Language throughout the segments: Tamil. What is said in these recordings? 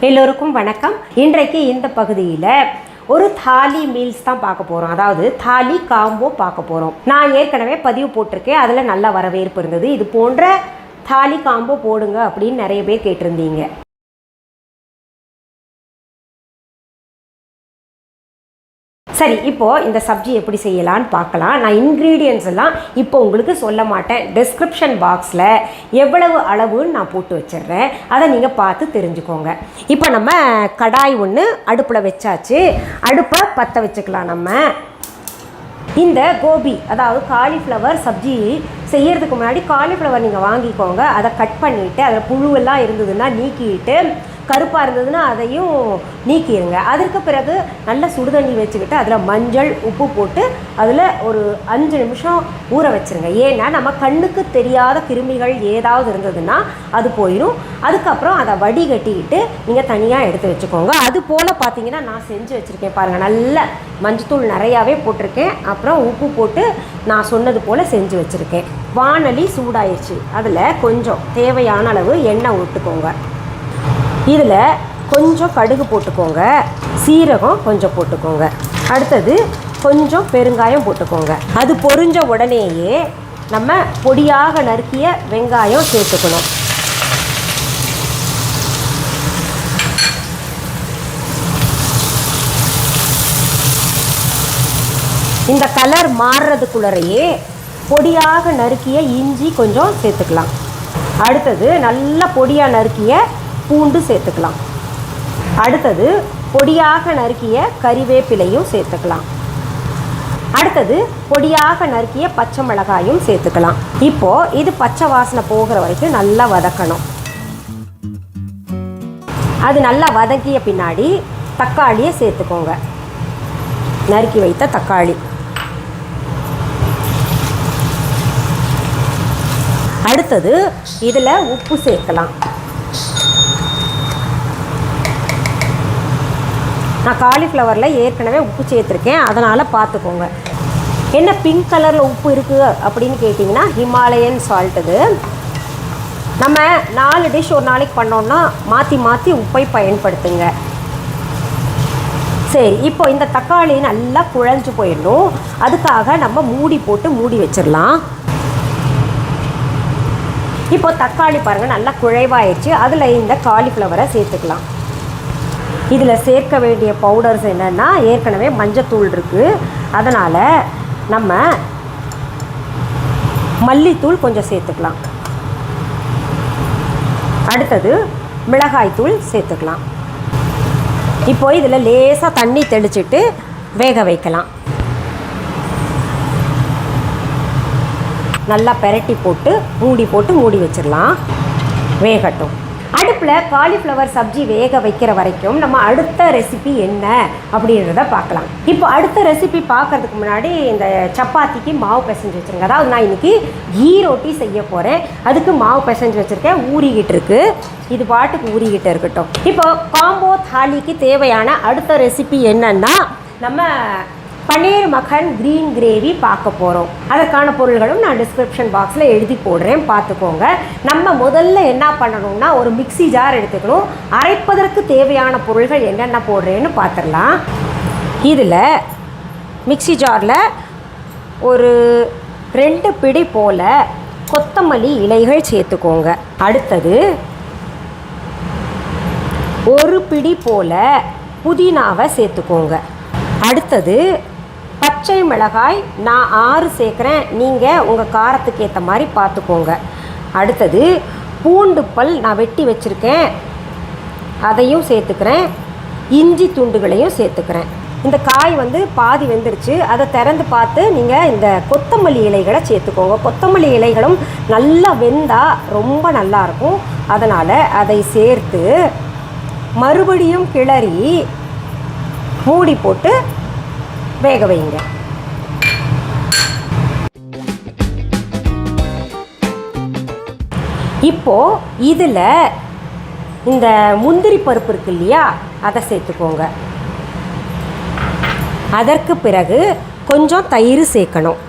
எல்லோருக்கும் வணக்கம். இன்றைக்கு இந்த பகுதியில் ஒரு தாலி மீல்ஸ் தான் பார்க்க போகிறோம். அதாவது தாலி காம்போ பார்க்க போகிறோம். நான் ஏற்கனவே பதிவு போட்டிருக்கேன், அதில் நல்ல வரவேற்பு இருந்தது. இது போன்ற தாலி காம்போ போடுங்க அப்படின்னு நிறைய பேர் கேட்டிருந்தீங்க. சரி, இப்போது இந்த சப்ஜி எப்படி செய்யலான்னு பார்க்கலாம். நான் இன்க்ரீடியன்ட்ஸ் எல்லாம் இப்போ உங்களுக்கு சொல்ல மாட்டேன். டிஸ்கிரிப்ஷன் பாக்ஸில் எவ்வளவு அளவுன்னு நான் போட்டு வச்சிடுறேன், அதை நீங்கள் பார்த்து தெரிஞ்சுக்கோங்க. இப்போ நம்ம கடாய் ஒன்று அடுப்பில் வச்சாச்சு. அடுப்பை பற்ற வச்சுக்கலாம். நம்ம இந்த கோபி, அதாவது காலிஃப்ளவர் சப்ஜி செய்கிறதுக்கு முன்னாடி காலிஃப்ளவர் நீங்கள் வாங்கிக்கோங்க. அதை கட் பண்ணிவிட்டு அதில் புழுவெல்லாம் இருந்ததுன்னா நீக்கிட்டு, கருப்பாக இருந்ததுன்னா அதையும் நீக்கிடுங்க. அதற்கு பிறகு நல்ல சுடுதண்ணி வச்சுக்கிட்டு அதில் மஞ்சள் உப்பு போட்டு அதில் ஒரு 5 நிமிஷம் ஊற வச்சுருங்க. ஏன்னா நம்ம கண்ணுக்கு தெரியாத கிருமிகள் ஏதாவது இருந்ததுன்னா அது போயிடும். அதுக்கப்புறம் அதை வடிகட்டிக்கிட்டு நீங்கள் தனியாக எடுத்து வச்சுக்கோங்க. அது போல் பார்த்தீங்கன்னா நான் செஞ்சு வச்சுருக்கேன் பாருங்கள். நல்ல மஞ்சத்தூள் நிறையாவே போட்டிருக்கேன். அப்புறம் உப்பு போட்டு நான் சொன்னது போல் செஞ்சு வச்சுருக்கேன். வாணலி சூடாயிடுச்சு. அதில் கொஞ்சம் தேவையான அளவு எண்ணெய் ஊற்றுக்கோங்க. இதில் கொஞ்சம் கடுகு போட்டுக்கோங்க, சீரகம் கொஞ்சம் போட்டுக்கோங்க, அடுத்தது கொஞ்சம் பெருங்காயம் போட்டுக்கோங்க. அது பொரிஞ்ச உடனேயே நம்ம பொடியாக நறுக்கிய வெங்காயம் சேர்த்துக்கணும். இந்த கலர் மாறுறதுக்குள்ளரையே பொடியாக நறுக்கிய இஞ்சி கொஞ்சம் சேர்த்துக்கலாம். அடுத்தது நல்லா பொடியாக நறுக்கிய பூண்டு சேர்த்துக்கலாம். அடுத்தது பொடியாக நறுக்கிய கறிவேப்பிலையும் சேர்த்துக்கலாம். அடுத்தது பொடியாக நறுக்கிய பச்சை மிளகாயும் சேர்த்துக்கலாம். இப்போது இது பச்சை வாசனை போகிற வரைக்கும் நல்லா வதக்கணும். அது நல்லா வதக்கிய பின்னாடி தக்காளியை சேர்த்துக்கோங்க. நறுக்கி வைத்த தக்காளி. அடுத்தது இதில் உப்பு சேர்க்கலாம். நான் காலிஃப்ளவரில் ஏற்கனவே உப்பு சேர்த்துருக்கேன், அதனால் பார்த்துக்கோங்க. என்ன பிங்க் கலரில் உப்பு இருக்குது அப்படின்னு கேட்டிங்கன்னா ஹிமாலயன் சால்ட். இது நம்ம 4 டிஷ் ஒரு நாளைக்கு பண்ணோன்னா மாற்றி மாற்றி உப்பை பயன்படுத்துங்க. சரி, இப்போ இந்த தக்காளி நல்லா குழஞ்சு போயிடணும். அதுக்காக நம்ம மூடி போட்டு மூடி வச்சிடலாம். இப்போ தக்காளி பாருங்கள் நல்லா குழைவாயிடுச்சு. அதில் இந்த காலிஃப்ளவரை சேர்த்துக்கலாம். இதில் சேர்க்க வேண்டிய பவுடர்ஸ் என்னென்னா, ஏற்கனவே மஞ்சத்தூள் இருக்குது, அதனால் நம்ம மல்லித்தூள் கொஞ்சம் சேர்த்துக்கலாம். அடுத்தது மிளகாய்த்தூள் சேர்த்துக்கலாம். இப்போ இதில் லேசாக தண்ணி தெளிச்சிட்டு வேக வைக்கலாம். நல்லா பெரட்டி போட்டு மூடி வச்சிடலாம். வேகட்டும். அடுப்பில் காலிஃப்ளவர் சப்ஜி வேக வைக்கிற வரைக்கும் நம்ம அடுத்த ரெசிபி என்ன அப்படின்றத பார்க்கலாம். இப்போ அடுத்த ரெசிபி பார்க்கறதுக்கு முன்னாடி இந்த சப்பாத்திக்கு மாவு பிசைஞ்சு வச்சுருங்க. அதாவது நான் இன்றைக்கி கீ ரொட்டி செய்ய போகிறேன். அதுக்கு மாவு பிசைஞ்சு வச்சுருக்கேன். ஊறிக்கிட்டு இருக்குது. இது பாட்டுக்கு ஊறிக்கிட்டு இருக்கட்டும். இப்போ காம்போ தாலிக்கு தேவையான அடுத்த ரெசிபி என்னன்னா, நம்ம பன்னீர் மக்கன் க்ரீன் கிரேவி பார்க்க போகிறோம். அதற்கான பொருள்களும் நான் டிஸ்கிரிப்ஷன் பாக்ஸில் எழுதி போடுறேன், பார்த்துக்கோங்க. நம்ம முதல்ல என்ன பண்ணணும்னா, ஒரு மிக்ஸி ஜார் எடுத்துக்கணும். அரைப்பதற்கு தேவையான பொருள்கள் என்னென்ன போடுறேன்னு பார்த்துடலாம். இதில் மிக்ஸி ஜாரில் ஒரு 2 பிடி போல் கொத்தமல்லி இலைகள் சேர்த்துக்கோங்க. அடுத்தது 1 பிடி போல் புதினாவை சேர்த்துக்கோங்க. அடுத்தது பச்சை மிளகாய் நான் 6 சேர்க்குறேன், நீங்கள் உங்கள் காரத்துக்கு ஏற்ற மாதிரி பார்த்துக்கோங்க. அடுத்தது பூண்டு பல் நான் வெட்டி வச்சுருக்கேன், அதையும் சேர்த்துக்கிறேன். இஞ்சி துண்டுகளையும் சேர்த்துக்கிறேன். இந்த காய் பாதி வெந்துருச்சு. அதை திறந்து பார்த்து நீங்கள் இந்த கொத்தமல்லி இலைகளை சேர்த்துக்கோங்க. கொத்தமல்லி இலைகளும் நல்லா வெந்தால் ரொம்ப நல்லாயிருக்கும். அதனால் அதை சேர்த்து மறுபடியும் கிளறி மூடி போட்டு வேக வைங்க. இப்போது இதில் இந்த முந்திரி பருப்பு இருக்கு இல்லையா, அதை சேர்த்துக்கோங்க. அதற்கு பிறகு கொஞ்சம் தயிர் சேர்க்கணும்.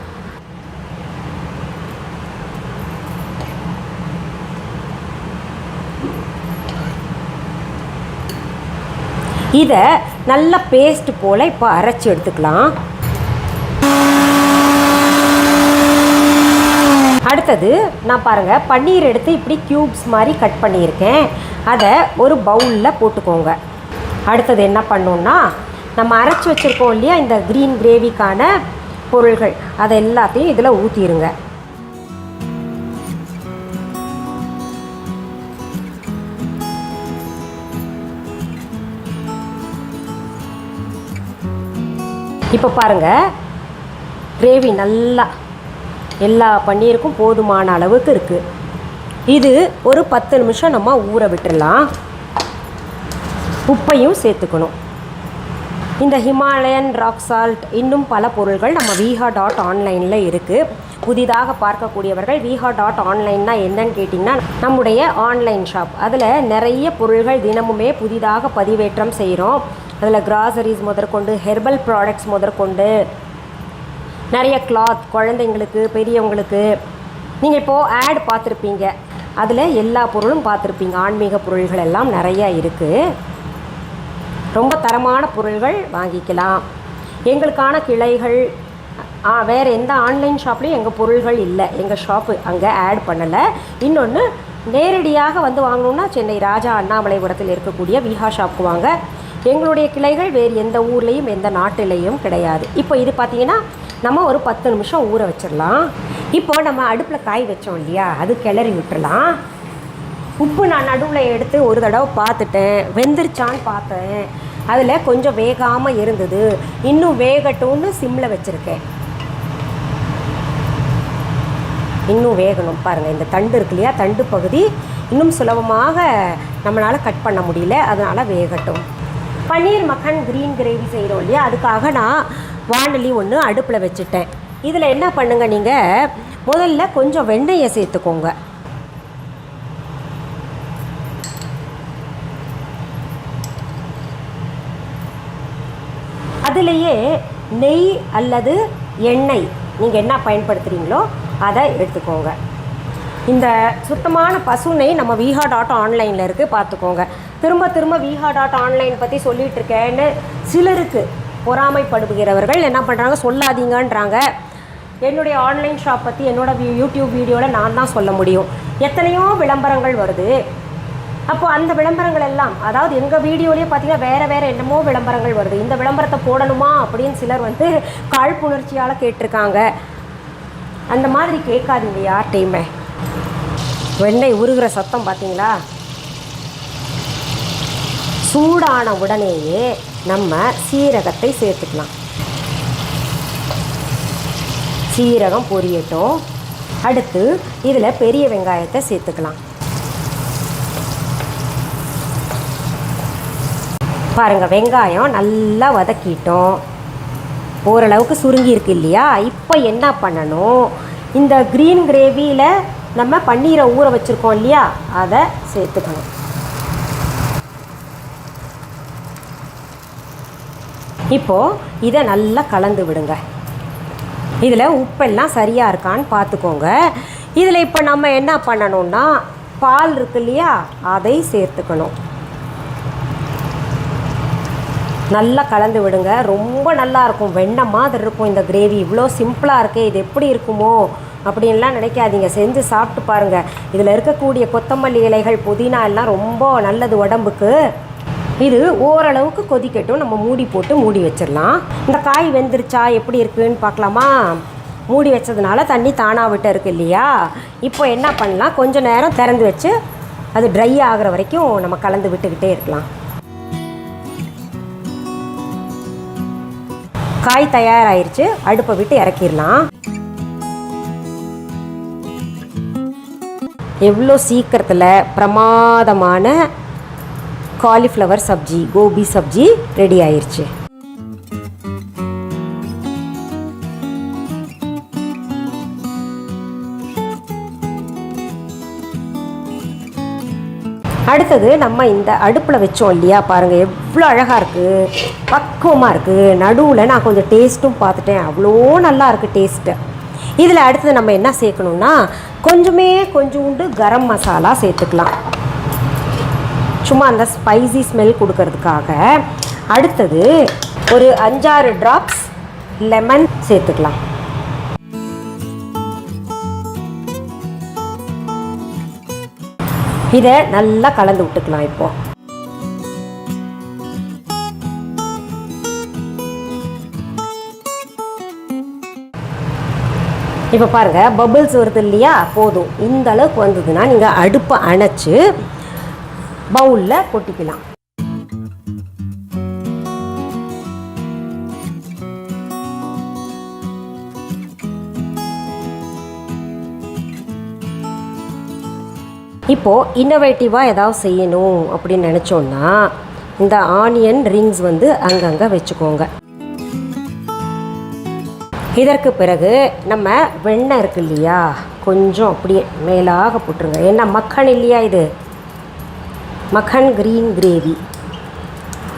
இதை நல்ல பேஸ்ட் போல் இப்போ அரைச்சி எடுத்துக்கலாம். அடுத்தது நான் பாருங்கள் பன்னீர் எடுத்து இப்படி க்யூப்ஸ் மாதிரி கட் பண்ணியிருக்கேன். அதை ஒரு பவுலில் போட்டுக்கோங்க. அடுத்தது என்ன பண்ணோன்னா நம்ம அரைச்சி வச்சுருக்கோம் இல்லையா இந்த க்ரீன் கிரேவிக்கான பொருள்கள், அதை எல்லாத்தையும் இதில் ஊற்றிடுங்க. இப்போ பாருங்கள் கிரேவி நல்லா எல்லா பன்னீருக்கும் போதுமான அளவுக்கு இருக்குது. இது ஒரு 10 நிமிஷம் நம்ம ஊற விட்டுடலாம். உப்பையும் சேர்த்துக்கணும். இந்த ஹிமாலயன் ராக் சால்ட் இன்னும் பல பொருள்கள் நம்ம viha.online இருக்குது. புதிதாக பார்க்கக்கூடியவர்கள் viha.online என்னன்னு கேட்டிங்கன்னா நம்முடைய ஆன்லைன் ஷாப். அதில் நிறைய பொருள்கள் தினமுமே புதிதாக பதிவேற்றம் செய்கிறோம். அதில் கிராசரிஸ் முதற்கொண்டு ஹெர்பல் ப்ராடக்ட்ஸ் முதற்கொண்டு நிறைய கிளாத் குழந்தைங்களுக்கு பெரியவங்களுக்கு நீங்கள் இப்போது ஆட் பார்த்துருப்பீங்க. அதில் எல்லா பொருளும் பார்த்துருப்பீங்க. ஆன்மீக பொருள்கள் எல்லாம் நிறையா இருக்குது. ரொம்ப தரமான பொருள்கள் வாங்கிக்கலாம். எங்களுக்கான கிளைகள் வேறு எந்த ஆன்லைன் ஷாப்லேயும் எங்கள் பொருள்கள் இல்லை. எங்கள் ஷாப்பு அங்கே ஆட் பண்ணலை. இன்னொன்று நேரடியாக வந்து வாங்கணுன்னா சென்னை ராஜா அண்ணாமலைபுரத்தில் இருக்கக்கூடிய விஹா ஷாப்புக்கு வாங்க. எங்களுடைய கிளைகள் வேறு எந்த ஊர்லேயும் எந்த நாட்டிலையும் கிடையாது. இப்போ இது பார்த்திங்கன்னா நம்ம ஒரு 10 நிமிஷம் ஊற வச்சிடலாம். இப்போ நம்ம அடுப்பில் காய் வச்சோம் இல்லையா, அது கிளறி விட்டுடலாம். உப்பு நான் நடுவில் எடுத்து ஒரு தடவை பார்த்துட்டேன், வெந்துருச்சான்னு பார்த்தேன். அதில் கொஞ்சம் வேகாமல் இருந்தது. இன்னும் வேகட்டும்னு சிம்மில் வச்சுருக்கேன். இன்னும் வேகணும். பாருங்கள் இந்த தண்டு இருக்கு இல்லையா, தண்டு பகுதி இன்னும் சுலபமாக நம்மளால் கட் பண்ண முடியல, அதனால் வேகட்டும். பன்னீர் மக்கன் க்ரீன் கிரேவி செய்கிறோம் இல்லையா, அதுக்காக நான் வானலி ஒன்று அடுப்பில் வச்சுட்டேன். இதில் என்ன பண்ணுங்க, நீங்கள் முதல்ல கொஞ்சம் வெண்ணெயை சேர்த்துக்கோங்க. அதிலேயே நெய் அல்லது எண்ணெய் நீங்கள் என்ன பயன்படுத்துகிறீங்களோ அதை எடுத்துக்கோங்க. இந்த சுத்தமான பசு நெய் நம்ம viha.online இருக்குது, பார்த்துக்கோங்க. திரும்ப திரும்ப viha.online பற்றி சொல்லிகிட்டு இருக்கேன்னு சிலருக்கு பொறாமைப்படுகிறவர்கள் என்ன பண்ணுறாங்க, சொல்லாதீங்கன்றாங்க. என்னுடைய ஆன்லைன் ஷாப் பற்றி என்னோடய யூடியூப் வீடியோவில் நான் தான் சொல்ல முடியும். எத்தனையோ விளம்பரங்கள் வருது. அப்போது அந்த விளம்பரங்கள் எல்லாம், அதாவது எங்கள் வீடியோலேயே பார்த்திங்கன்னா வேறு என்னமோ விளம்பரங்கள் வருது. இந்த விளம்பரத்தை போடணுமா அப்படின்னு சிலர் வந்து காழ்ப்புணர்ச்சியால் கேட்டிருக்காங்க. அந்த மாதிரி கேட்காதீங்க யார்கிட்டையுமே. வெண்ணெய் உருகிற சத்தம் பார்த்தீங்களா? சூடான உடனேயே நம்ம சீரகத்தை சேர்த்துக்கலாம். சீரகம் பொரியட்டும். அடுத்து இதில் பெரிய வெங்காயத்தை சேர்த்துக்கலாம். பாருங்கள் வெங்காயம் நல்லா வதக்கிட்டோம். ஓரளவுக்கு சுருங்கி இருக்கு இல்லையா? இப்போ என்ன பண்ணணும், இந்த க்ரீன் கிரேவியில் நம்ம பன்னீரை ஊற வச்சுருக்கோம் இல்லையா, அதை சேர்த்துக்கணும். இப்போது இதை நல்லா கலந்து விடுங்க. இதில் உப்பெல்லாம் சரியாக இருக்கான்னு பார்த்துக்கோங்க. இதில் இப்போ நம்ம என்ன பண்ணணும்னா பால் இருக்கு இல்லையா, அதை சேர்த்துக்கணும். நல்லா கலந்து விடுங்க. ரொம்ப நல்லாயிருக்கும், வெண்ணெய் மாதிரி இருக்கும் இந்த கிரேவி. இவ்வளோ சிம்பிளாக இருக்குது, இது எப்படி இருக்குமோ அப்படின்லாம் நினைக்காதீங்க. செஞ்சு சாப்பிட்டு பாருங்கள். இதில் இருக்கக்கூடிய கொத்தமல்லி இலைகள் புதினா எல்லாம் ரொம்ப நல்லது உடம்புக்கு. இது ஓரளவுக்கு கொதிக்கட்டும். நம்ம மூடி போட்டு மூடி வச்சிடலாம். இந்த காய் வெந்துருச்சா எப்படி இருக்குதுன்னு பார்க்கலாமா? மூடி வச்சதுனால தண்ணி தானாக விட்டு இருக்குது இல்லையா? இப்போ என்ன பண்ணலாம், கொஞ்சம் நேரம் திறந்து வச்சு அது ட்ரை ஆகிற வரைக்கும் நம்ம கலந்து விட்டுக்கிட்டே இருக்கலாம். காய் தயாராகிருச்சு. அடுப்பை விட்டு இறக்கிடலாம். எவ்வளோ சீக்கிரத்தில் பிரமாதமான காலிஃப்ளவர் சப்ஜி, கோபி சப்ஜி ரெடி ஆயிடுச்சு. அடுத்தது நம்ம இந்த அடுப்பில் வச்சோம் இல்லையா, பாருங்கள் எவ்வளோ அழகாக இருக்குது, பக்குவமாக இருக்குது. நடுவில் நான் கொஞ்சம் டேஸ்ட்டும் பார்த்துட்டேன், அவ்வளோ நல்லா இருக்குது டேஸ்ட்டு. இதில் அடுத்தது நம்ம என்ன சேர்க்கணுன்னா கொஞ்சோண்டு கரம் மசாலா சேர்த்துக்கலாம். சும்மா அந்த ஸ்பைசி ஸ்மெல் கொடுக்கறதுக்காக. அடுத்தது ஒரு 5-6 ட்ராப்ஸ் லெமன் சேர்த்துக்கலாம். இதை நல்லா கலந்து விட்டுக்கலாம். இப்போ பாருங்கள், பபிள்ஸ் வருது இல்லையா, போதும். இந்த அளவுக்கு வந்ததுன்னா நீங்கள் அடுப்பை அணைச்சி பவுலில் கொட்டிக்கலாம். இப்போது இன்னோவேட்டிவாக ஏதாவது செய்யணும் அப்படின்னு நினச்சோன்னா இந்த ஆனியன் ரிங்ஸ் வந்து அங்கங்கே வச்சுக்கோங்க. இதற்கு பிறகு நம்ம வெண்ணெய் இருக்குது இல்லையா, கொஞ்சம் அப்படியே மேலாக போட்டுருங்க. ஏன்னா மக்கன் இல்லையா, இது மக்கன் க்ரீன் கிரேவி,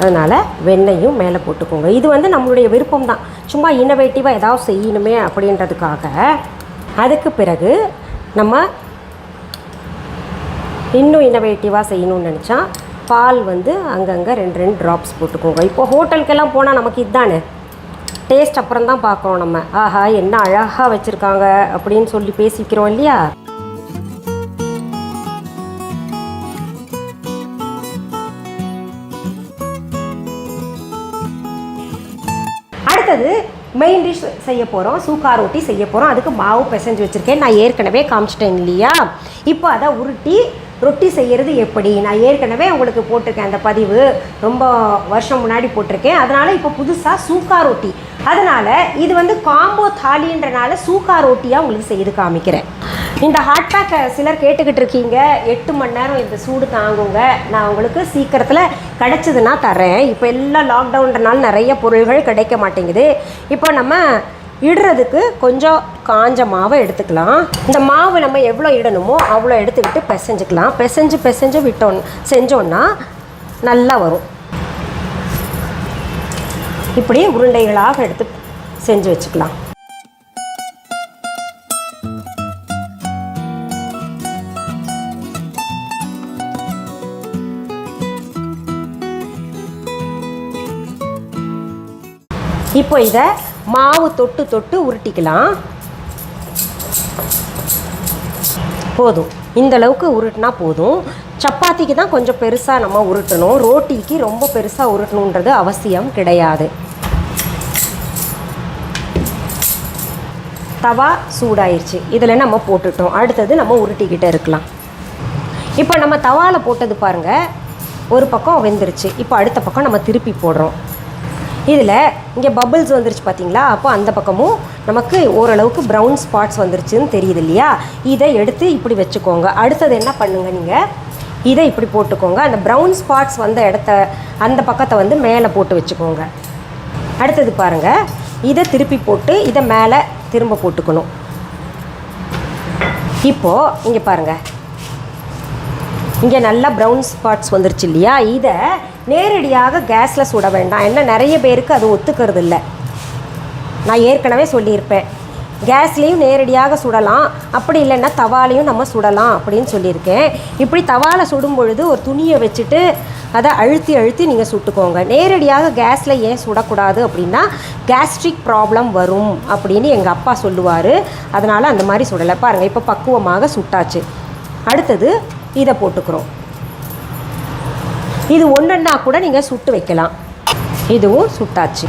அதனால் வெண்ணெயும் மேலே போட்டுக்கோங்க. இது வந்து நம்மளுடைய விருப்பம் தான், சும்மா இன்னோவேட்டிவாக ஏதாவது செய்யணுமே அப்படின்றதுக்காக. அதுக்கு பிறகு நம்ம இன்னும் இன்னோவேட்டிவாக செய்யணும்னு நினச்சா பால் வந்து அங்கங்கே 2 ட்ராப்ஸ் போட்டுக்கோங்க. இப்போ ஹோட்டலுக்கெல்லாம் போனால் நமக்கு இதுதானே டேஸ்ட், அப்புறம் தான் பார்க்குறோம் நம்ம. ஆஹா என்ன அழகாக வச்சுருக்காங்க அப்படின்னு சொல்லி பேசிக்கிறோம் இல்லையா. அடுத்தது மெயின் டிஷ் செய்ய போகிறோம், சூக்கா ரொட்டி செய்ய போகிறோம். அதுக்கு மாவு பிசைஞ்சு வச்சுருக்கேன், நான் ஏற்கனவே காமிச்சிட்டேன் இல்லையா. இப்போ அதை உருட்டி ரொட்டி செய்கிறது எப்படி நான் ஏற்கனவே உங்களுக்கு போட்டிருக்கேன். அந்த பதிவு ரொம்ப வருஷம் முன்னாடி போட்டிருக்கேன். அதனால் இப்போ புதுசாக சூக்கா ரொட்டி, அதனால் இது வந்து காம்போ தாலின்றனால சூக்கா ரொட்டியாக உங்களுக்கு செய்து காமிக்கிறேன். இந்த ஹாட் பேக்கை சிலர் கேட்டுக்கிட்டு இருக்கீங்க, 8 மணி நேரம் இந்த சூடு தாங்குங்க, நான் உங்களுக்கு சீக்கிரத்தில் கிடச்சிதுன்னா தரேன். இப்போ எல்லாம் லாக்டவுன்றனால நிறைய பொருள்கள் கிடைக்க மாட்டேங்குது. இப்போ நம்ம இடுறதுக்கு கொஞ்சம் காஞ்ச மாவை எடுத்துக்கலாம். இந்த மாவு நம்ம எவ்வளோ இடணுமோ அவ்வளோ எடுத்துக்கிட்டு பிசைஞ்சிக்கலாம். பிசைஞ்சு விட்டோம் செஞ்சோன்னா நல்லா வரும். இப்படி உருண்டைகளாக எடுத்து செஞ்சு வச்சுக்கலாம். இப்போ இதை மாவு தொட்டு உருட்டிக்கலாம். போதும், இந்த அளவுக்கு உருட்டினா போதும். சப்பாத்திக்கு தான் கொஞ்சம் பெருசாக நம்ம உருட்டணும், ரோட்டிக்கு ரொம்ப பெருசாக உருட்டணுன்றது அவசியம் கிடையாது. தவா சூடாயிருச்சு, இதில் நம்ம போட்டுட்டோம். அடுத்தது நம்ம உருட்டிக்கிட்டே இருக்கலாம். இப்போ நம்ம தவாவில் போட்டது பாருங்கள், ஒரு பக்கம் வெந்துருச்சு. இப்போ அடுத்த பக்கம் நம்ம திருப்பி போடுறோம். இதில் இங்கே பபிள்ஸ் வந்துருச்சு பார்த்தீங்களா, அப்போ அந்த பக்கமும் நமக்கு ஓரளவுக்கு ப்ரௌன் ஸ்பாட்ஸ் வந்துருச்சுன்னு தெரியுது இல்லையா. இதை எடுத்து இப்படி வச்சுக்கோங்க. அடுத்தது என்ன பண்ணுங்கள், நீங்கள் இதை இப்படி போட்டுக்கோங்க. அந்த ப்ரௌன் ஸ்பாட்ஸ் வந்த அந்த பக்கத்தை வந்து மேலே போட்டு வச்சுக்கோங்க. அடுத்தது பாருங்கள், இதை திருப்பி போட்டு இதை மேலே திரும்ப போட்டுக்கணும். இப்போது இங்கே பாருங்கள், இங்கே நல்லா ப்ரௌன் ஸ்பாட்ஸ் வந்துருச்சு இல்லையா. இதை நேரடியாக கேஸில் சுட வேண்டாம், ஏன்னா நிறைய பேருக்கு அது ஒத்துக்கிறது இல்லை. நான் ஏற்கனவே சொல்லியிருப்பேன், கேஸ்லேயும் நேரடியாக சுடலாம், அப்படி இல்லைன்னா தவாலையும் நம்ம சுடலாம் அப்படின்னு சொல்லியிருக்கேன். இப்படி தவாலை சுடும் பொழுது ஒரு துணியை வச்சுட்டு அதை அழுத்தி நீங்கள் சுட்டுக்கோங்க. நேரடியாக கேஸில் ஏன் சுடக்கூடாது அப்படின்னா கேஸ்ட்ரிக் ப்ராப்ளம் வரும் அப்படின்னு எங்கள் அப்பா சொல்லுவார். அதனால் அந்த மாதிரி சுடலை. பாருங்கள், இப்போ பக்குவமாக சுட்டாச்சு. அடுத்தது இதை போட்டுக்கிறோம். இது ஒன்றா கூட நீங்கள் சுட்டு வைக்கலாம். இதுவும் சுட்டாச்சு.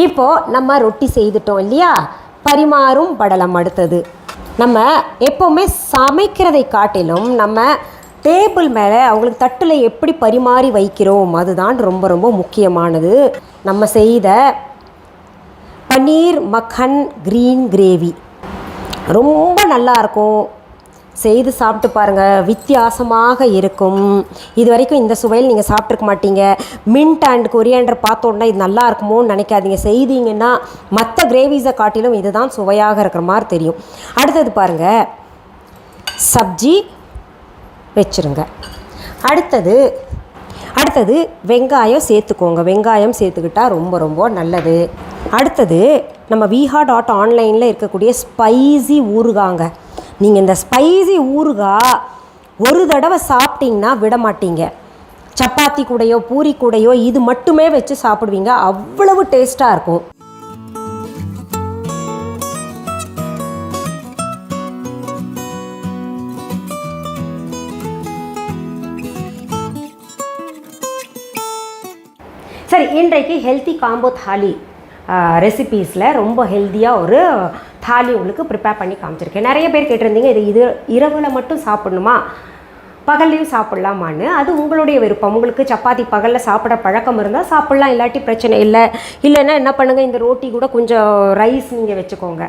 இப்போது நம்ம ரொட்டி செய்துட்டோம் இல்லையா, பரிமாறும் படலம். அடுத்தது நம்ம எப்போவுமே சமைக்கிறதை காட்டிலும் நம்ம டேபிள் மேலே அவங்களுக்கு தட்டில் எப்படி பரிமாறி வைக்கிறோம் அதுதான் ரொம்ப ரொம்ப முக்கியமானது. நம்ம செய்த பன்னீர் மக்கன் க்ரீன் கிரேவி ரொம்ப நல்லாயிருக்கும். செய்து சாப்பிட்டு பாருங்கள், வித்தியாசமாக இருக்கும். இது வரைக்கும் இந்த சுவையில் நீங்கள் சாப்பிட்ருக்க மாட்டீங்க. மின்ட் அண்ட் கொரியாண்டர் பார்த்தோன்னா இது நல்லா இருக்குமோன்னு நினைக்காதீங்க. செய்தீங்கன்னா மற்ற கிரேவிஸை காட்டிலும் இதுதான் சுவையாக இருக்கிற மாதிரி தெரியும். அடுத்தது பாருங்கள், சப்ஜி வச்சுருங்க. அடுத்தது வெங்காயம் சேர்த்துக்கோங்க. வெங்காயம் சேர்த்துக்கிட்டால் ரொம்ப ரொம்ப நல்லது. அடுத்தது நம்ம viha.online இருக்கக்கூடிய ஸ்பைசி ஊறுகாங்க. நீங்கள் இந்த ஸ்பைசி ஊறுகாய் ஒரு தடவை சாப்பிட்டிங்கன்னா விட மாட்டீங்க. சப்பாத்தி கூடையோ பூரி கூடையோ இது மட்டுமே வச்சு சாப்பிடுவீங்க, அவ்வளவு டேஸ்ட்டாக இருக்கும். சரி, இன்றைக்கு ஹெல்த்தி காம்போ தாலி ரெசிபீஸில் ரொம்ப ஹெல்த்தியாக ஒரு தாலி உங்களுக்கு ப்ரிப்பேர் பண்ணி காமிச்சிருக்கேன். நிறைய பேர் கேட்டிருந்தீங்க, இது இரவில் மட்டும் சாப்பிடணுமா, பகல்லையும் சாப்பிட்லாமான்னு. அது உங்களுடைய விருப்பம். உங்களுக்கு சப்பாத்தி பகலில் சாப்பிட பழக்கம் இருந்தால் சாப்பிட்லாம், இல்லாட்டி பிரச்சனை இல்லை. இல்லைன்னா என்ன பண்ணுங்கள், இந்த ரோட்டி கூட கொஞ்சம் ரைஸ் நீங்கள் வச்சுக்கோங்க.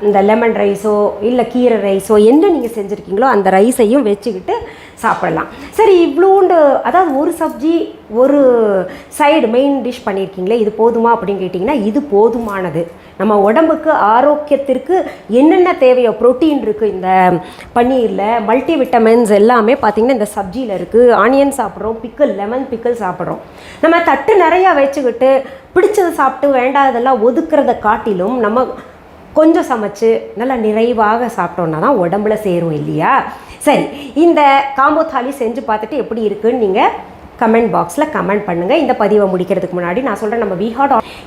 இந்த லெமன் ரைஸோ இல்லை கீரை ரைஸோ என்ன நீங்கள் செஞ்சுருக்கீங்களோ அந்த ரைஸையும் வச்சுக்கிட்டு சாப்பிடலாம். சரி, இவ்வளோண்டு அதாவது ஒரு சப்ஜி ஒரு சைடு மெயின் டிஷ் பண்ணியிருக்கீங்களே, இது போதுமா அப்படின்னு கேட்டிங்கன்னா இது போதுமானது. நம்ம உடம்புக்கு ஆரோக்கியத்திற்கு என்னென்ன தேவையோ, ப்ரோட்டீன் இருக்குது இந்த பன்னீரில், மல்டி விட்டமின்ஸ் எல்லாமே பார்த்திங்கன்னா இந்த சப்ஜியில் இருக்குது. ஆனியன் சாப்பிட்றோம், பிக்கிள் லெமன் பிக்கிள் சாப்பிட்றோம். நம்ம தட்டு நிறையா வச்சுக்கிட்டு பிடிச்சதை சாப்பிட்டு வேண்டாததெல்லாம் ஒதுக்கிறத காட்டிலும் நம்ம கொஞ்சம் சமைச்சு நல்லா நிறைவாக சாப்பிட்டோன்னா தான் உடம்புல சேரும் இல்லையா? சரி, இந்த காம்போ தாலி செஞ்சு பார்த்துட்டு எப்படி இருக்குன்னு நீங்கள் கமெண்ட் பாக்ஸில் கமெண்ட் பண்ணுங்கள். இந்த பதிவை முடிக்கிறதுக்கு முன்னாடி நான் சொல்கிறேன், நம்ம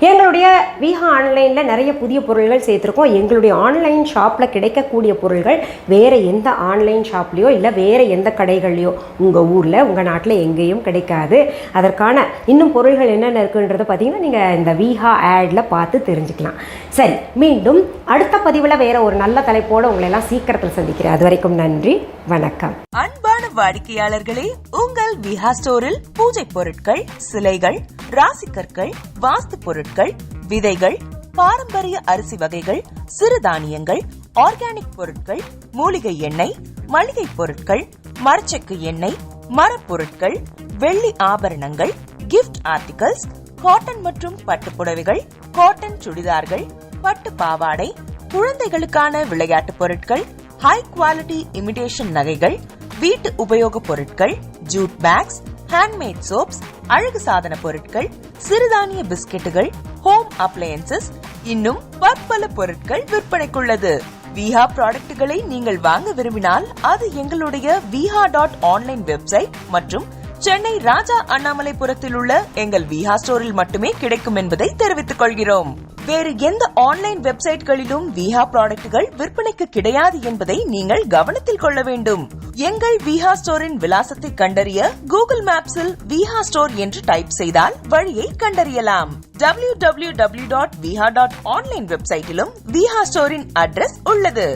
எங்களுடைய விஹா ஆன்லைனில் நிறைய புதிய பொருள்கள் சேர்த்துருக்கோம். எங்களுடைய ஆன்லைன் ஷாப்பில் கிடைக்கக்கூடிய பொருள்கள் வேறு எந்த ஆன்லைன் ஷாப்லேயோ இல்லை வேறு எந்த கடைகள்லையோ உங்கள் ஊரில் உங்கள் நாட்டில் எங்கேயும் கிடைக்காது. அதற்கான இன்னும் பொருள்கள் என்னென்ன இருக்குன்றதை பார்த்தீங்கன்னா நீங்கள் இந்த விஹா ஆடில் பார்த்து தெரிஞ்சுக்கலாம். சரி, மீண்டும் அடுத்த பதிவில் வேறு ஒரு நல்ல தலைப்போடு உங்களை எல்லாம் சீக்கிரத்தில் சந்திக்கிறேன். அது வரைக்கும் நன்றி, வணக்கம். அன்பான வாடிக்கையாளர்களே, உங்கள் விஹா ஸ்டோரில் பூஜை பொருட்கள், சிலைகள், ராசிக்கற்கள், வாஸ்து பொருட்கள், விதைகள், பாரம்பரிய அரிசி வகைகள், சிறுதானியங்கள், ஆர்கானிக் பொருட்கள், மூலிகை எண்ணெய், மளிகை பொருட்கள், மரச்செக்கு எண்ணெய், மரப்பொருட்கள், வெள்ளி ஆபரணங்கள், கிஃப்ட் ஆர்டிகல்ஸ், காட்டன் மற்றும் பட்டு புடவைகள், காட்டன் சுடிதார்கள், பட்டு பாவாடை, குழந்தைகளுக்கான விளையாட்டு பொருட்கள், ஹை குவாலிட்டி இமிடேஷன் நகைகள், வீட்டு உபயோக பொருட்கள், ஜூட் பேக்ஸ், ஹேண்ட்மேட் சோப்ஸ், அழகு சாதன பொருட்கள், சிறுதானிய பிஸ்கெட்டுகள், ஹோம் அப்ளையன்சஸ், இன்னும் பற்பல பொருட்கள் விற்பனைக்குள்ளது. விஹா ப்ராடக்ட்களை நீங்கள் வாங்க விரும்பினால் அது எங்களுடைய viha.online வெப்சைட் மற்றும் சென்னை ராஜா அண்ணாமலைபுரத்தில் உள்ள எங்கள் விஹா ஸ்டோரில் மட்டுமே கிடைக்கும் என்பதை தெரிவித்துக் கொள்கிறோம். வேறு எந்த ஆன்லைன் வெப்சைட்களிலும் விஹா ப்ராடக்ட்கள் விற்பனைக்கு கிடையாது என்பதை நீங்கள் கவனத்தில் கொள்ள வேண்டும். எங்கள் விஹா ஸ்டோரின் விலாசத்தை கண்டறிய கூகுள் மேப்ஸில் விஹா ஸ்டோர் என்று டைப் செய்தால் வழியை கண்டறியலாம். www.viha.online வெப்சைட்டிலும் விஹா ஸ்டோரின் அட்ரஸ் உள்ளது.